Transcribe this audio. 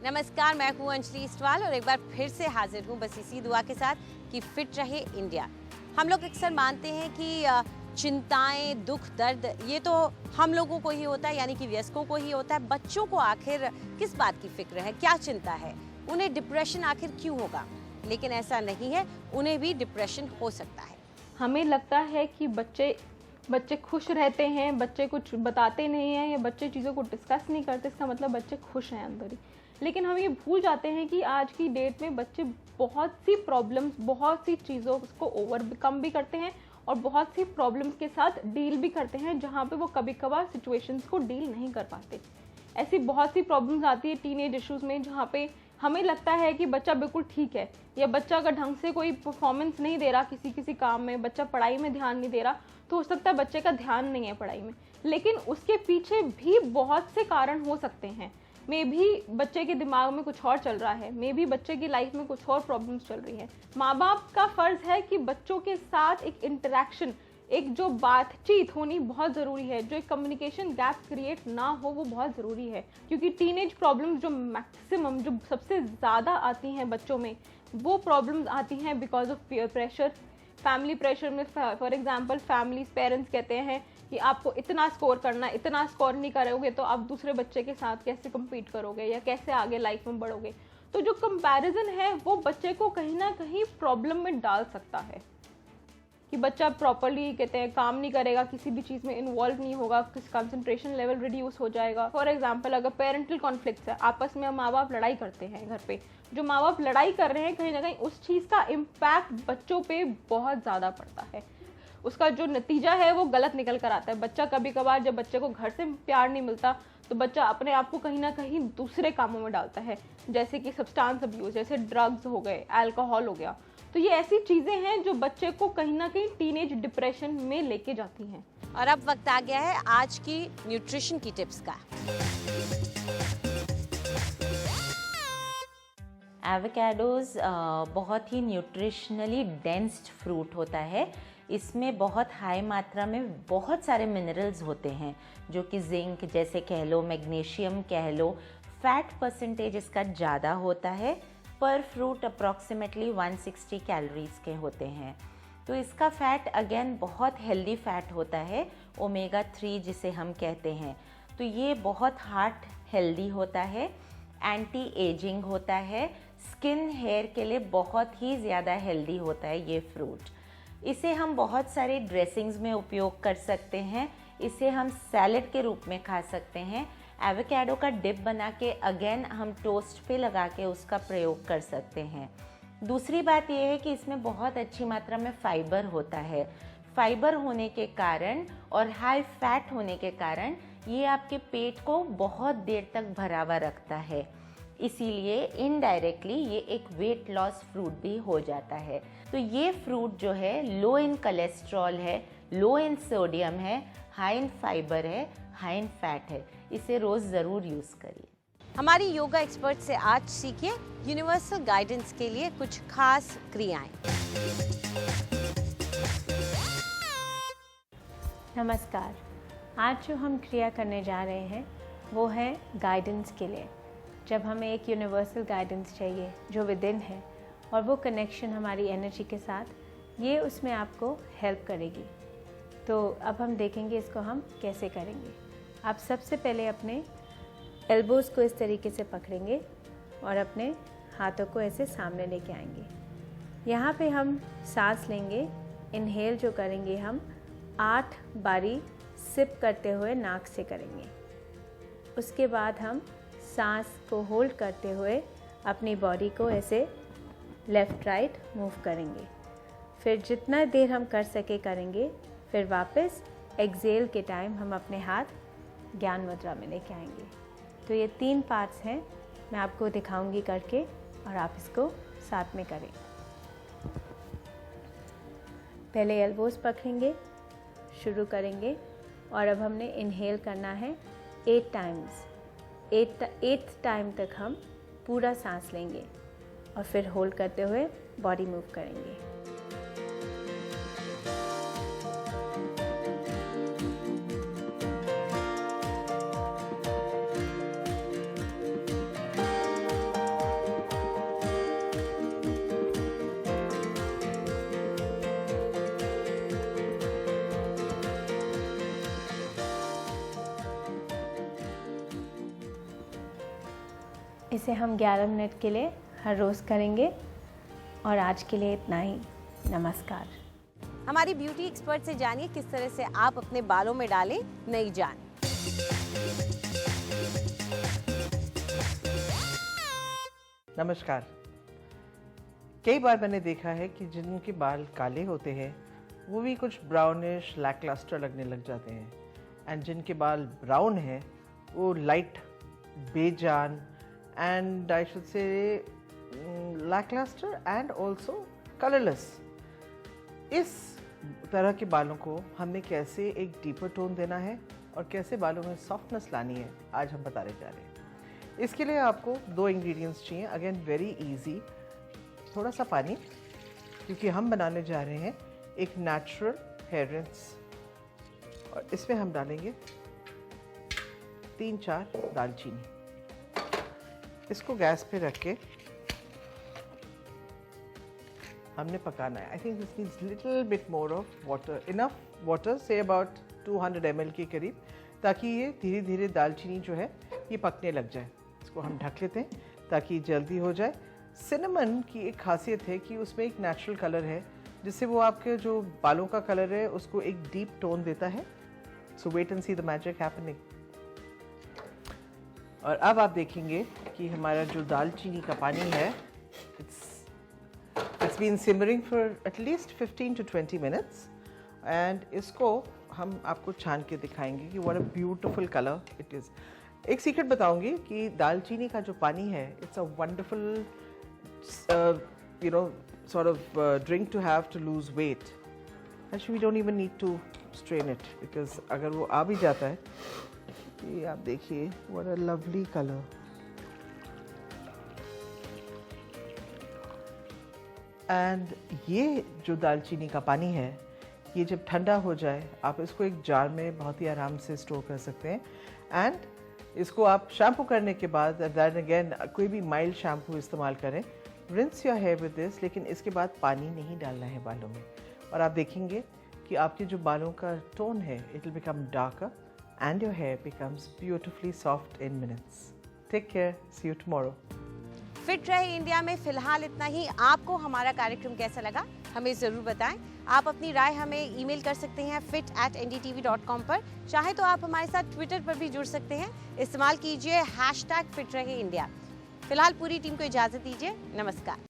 नमस्कार, मैं हूँ अंजलि इस्टवाल और एक बार फिर से हाजिर हूँ बस इसी दुआ के साथ कि फिट रहे इंडिया। हम लोग अक्सर मानते हैं कि चिंताएं, दुख, दर्द ये तो हम लोगों को ही होता है, यानी कि वयस्कों को ही होता है। बच्चों को आखिर किस बात की फिक्र है, क्या चिंता है, उन्हें डिप्रेशन आखिर क्यों होगा? लेकिन ऐसा नहीं है, उन्हें भी डिप्रेशन हो सकता है। हमें लगता है कि बच्चे खुश रहते हैं, बच्चे कुछ बताते नहीं हैं या बच्चे चीज़ों को डिस्कस नहीं करते, इसका मतलब बच्चे खुश हैं अंदर ही। लेकिन हम ये भूल जाते हैं कि आज की डेट में बच्चे बहुत सी प्रॉब्लम्स, बहुत सी चीज़ों को ओवरकम भी करते हैं और बहुत सी प्रॉब्लम्स के साथ डील भी करते हैं, जहाँ पे वो कभी कभार सिचुएशंस को डील नहीं कर पाते। ऐसी बहुत सी प्रॉब्लम्स आती है टीनेज इश्यूज में, जहाँ पे हमें लगता है कि बच्चा बिल्कुल ठीक है या बच्चा अगर ढंग से कोई परफॉर्मेंस नहीं दे रहा किसी काम में, बच्चा पढ़ाई में ध्यान नहीं दे रहा, तो हो सकता है बच्चे का ध्यान नहीं है पढ़ाई में। लेकिन उसके पीछे भी बहुत से कारण हो सकते हैं। मे भी बच्चे के दिमाग में कुछ और चल रहा है, मे भी बच्चे की लाइफ में कुछ और प्रॉब्लम्स चल रही है। माँ बाप का फर्ज है कि बच्चों के साथ एक इंटरेक्शन, एक जो बातचीत होनी बहुत ज़रूरी है, जो एक कम्युनिकेशन गैप क्रिएट ना हो वो बहुत ज़रूरी है। क्योंकि टीनेज प्रॉब्लम्स जो मैक्सिमम, जो सबसे ज़्यादा आती हैं बच्चों में, वो प्रॉब्लम्स आती हैं because of peer pressure, family pressure में। फॉर एग्जांपल फैमिलीज, पेरेंट्स कहते हैं कि आपको इतना स्कोर करना है, इतना स्कोर नहीं करोगे तो आप दूसरे बच्चे के साथ कैसे कम्पीट करोगे या कैसे आगे लाइफ में बढ़ोगे। तो जो कंपैरिजन है वो बच्चे को कहीं ना कहीं प्रॉब्लम में डाल सकता है कि बच्चा प्रॉपरली, कहते हैं, काम नहीं करेगा, किसी भी चीज़ में इन्वॉल्व नहीं होगा, कंसंट्रेशन लेवल रिड्यूस हो जाएगा। फॉर एग्जांपल अगर पेरेंटल कॉन्फ्लिक्ट्स है, आपस में माँ बाप लड़ाई करते हैं घर पे, जो माँ बाप लड़ाई कर रहे हैं कहीं ना कहीं उस चीज़ का इम्पैक्ट बच्चों पे बहुत ज़्यादा पड़ता है। उसका जो नतीजा है वो गलत निकल कर आता है। बच्चा कभी कभार, जब बच्चे को घर से प्यार नहीं मिलता तो बच्चा अपने आप को कहीं ना कहीं दूसरे कामों में डालता है, जैसे कि सब्सटेंस अब्यूज, जैसे ड्रग्स हो गए, अल्कोहल हो गया। तो ये ऐसी चीजें हैं जो बच्चे को कहीं ना कहीं टीनेज डिप्रेशन में लेके जाती हैं। और अब वक्त आ गया है आज की न्यूट्रिशन की टिप्स का। एवोकाडोज बहुत ही न्यूट्रिशनली डेंस्ड फ्रूट होता है। इसमें बहुत हाई मात्रा में बहुत सारे मिनरल्स होते हैं, जो कि जिंक जैसे कह लो, मैग्नीशियम कह लो। फैट परसेंटेज इसका ज़्यादा होता है। पर फ्रूट अप्रॉक्सीमेटली 160 कैलोरीज के होते हैं। तो इसका फैट अगेन बहुत हेल्दी फैट होता है, ओमेगा 3 जिसे हम कहते हैं। तो ये बहुत हार्ट हेल्दी होता है, एंटी एजिंग होता है, स्किन हेयर के लिए बहुत ही ज़्यादा हेल्दी होता है ये फ्रूट। इसे हम बहुत सारे ड्रेसिंग्स में उपयोग कर सकते हैं। इसे हम सैलेड के रूप में खा सकते हैं। एवोकाडो का डिप बना के अगेन हम टोस्ट पे लगा के उसका प्रयोग कर सकते हैं। दूसरी बात यह है कि इसमें बहुत अच्छी मात्रा में फाइबर होता है। फाइबर होने के कारण और हाई फैट होने के कारण ये आपके पेट को बहुत देर तक भरा हुआ रखता है। इसीलिए इनडायरेक्टली ये एक वेट लॉस फ्रूट भी हो जाता है। तो ये फ्रूट जो है लो इन कोलेस्ट्रॉल है, लो इन सोडियम है, हाई इन फाइबर है, हाई इन फैट है। इसे रोज़ ज़रूर यूज़ करिए। हमारी योगा एक्सपर्ट से आज सीखिए यूनिवर्सल गाइडेंस के लिए कुछ खास क्रियाएं। नमस्कार। आज जो हम क्रिया करने जा रहे हैं वो है गाइडेंस के लिए। जब हमें एक यूनिवर्सल गाइडेंस चाहिए जो विद इन है और वो कनेक्शन हमारी एनर्जी के साथ, ये उसमें आपको हेल्प करेगी। तो अब हम देखेंगे इसको हम कैसे करेंगे। आप सबसे पहले अपने एल्बोज़ को इस तरीके से पकड़ेंगे और अपने हाथों को ऐसे सामने लेके आएंगे। यहाँ पे हम सांस लेंगे। इनहेल जो करेंगे हम 8 बारी सिप करते हुए नाक से करेंगे। उसके बाद हम सांस को होल्ड करते हुए अपनी बॉडी को ऐसे लेफ़्ट राइट मूव करेंगे। फिर जितना देर हम कर सके करेंगे। फिर वापस एक्सेल के टाइम हम अपने हाथ ज्ञान मुद्रा में लेके आएंगे। तो ये 3 पार्ट्स हैं, मैं आपको दिखाऊंगी करके और आप इसको साथ में करें। पहले एल्बोज़ पकड़ेंगे, शुरू करेंगे और अब हमने इनहेल करना है 8 टाइम्स। 8th टाइम तक हम पूरा सांस लेंगे और फिर होल्ड करते हुए बॉडी मूव करेंगे। इसे हम 11 मिनट के लिए हर रोज़ करेंगे। और आज के लिए इतना ही। नमस्कार। हमारी ब्यूटी एक्सपर्ट से जानिए किस तरह से आप अपने बालों में डालें नई जान। नमस्कार। कई बार मैंने देखा है कि जिनके बाल काले होते हैं वो भी कुछ ब्राउनिश लैकलस्टर लगने लग जाते हैं, एंड जिनके बाल ब्राउन हैं वो लाइट बेजान and I should say lacklustre and also colourless. इस तरह के बालों को हमें कैसे एक डीपर टोन देना है और कैसे बालों में सॉफ्टनेस लानी है, आज हम बताने जा रहे हैं। इसके लिए आपको 2 इंग्रेडिएंट्स चाहिए। अगेन वेरी इजी, थोड़ा सा पानी, क्योंकि हम बनाने जा रहे हैं एक नेचुरल हेयर रिंस। और इसमें हम डालेंगे 3-4 दालचीनी। इसको गैस पे रख के हमने पकाना है। I think this needs little bit more of water, enough water say about 200 ml के करीब, ताकि ये धीरे धीरे दालचीनी जो है ये पकने लग जाए। इसको हम ढक लेते हैं ताकि जल्दी हो जाए। सिनेमन की एक खासियत है कि उसमें एक नेचुरल कलर है जिससे वो आपके जो बालों का कलर है उसको एक डीप टोन देता है। So wait and see the magic happening. और अब आप देखेंगे कि हमारा जो दालचीनी का पानी है it's been simmering for at least 15 to 20 minutes, and इसको हम आपको छान के दिखाएंगे कि what a beautiful colour it is. एक सीक्रेट बताऊंगी कि दालचीनी का जो पानी है it's a wonderful sort of drink to have to lose weight. Actually, we don't even need to strain it because अगर वो आ भी जाता है, ये आप देखिए what a lovely color. And ये जो दालचीनी का पानी है, ये जब ठंडा हो जाए आप इसको एक जार में बहुत ही आराम से स्टोर कर सकते हैं। एंड इसको आप शैम्पू करने के बाद दैन अगेन कोई भी माइल्ड शैम्पू इस्तेमाल करें, rinse your here with this, लेकिन इसके बाद पानी नहीं डालना है बालों में। और आप देखेंगे कि आपके जो बालों का टोन है it will become darker and your hair becomes beautifully soft in minutes. Take care, see you tomorrow. Fit रहे इंडिया में फिलहाल इतना ही। आपको हमारा कार्यक्रम कैसा लगा हमें ज़रूर बताएं। आप अपनी राय हमें ईमेल कर सकते हैं fit@ndtv.com पर। चाहे तो आप हमारे साथ ट्विटर पर भी जुड़ सकते हैं। इस्तेमाल कीजिए #फिट रहे इंडिया। फिलहाल पूरी टीम को इजाज़त दीजिए। नमस्कार।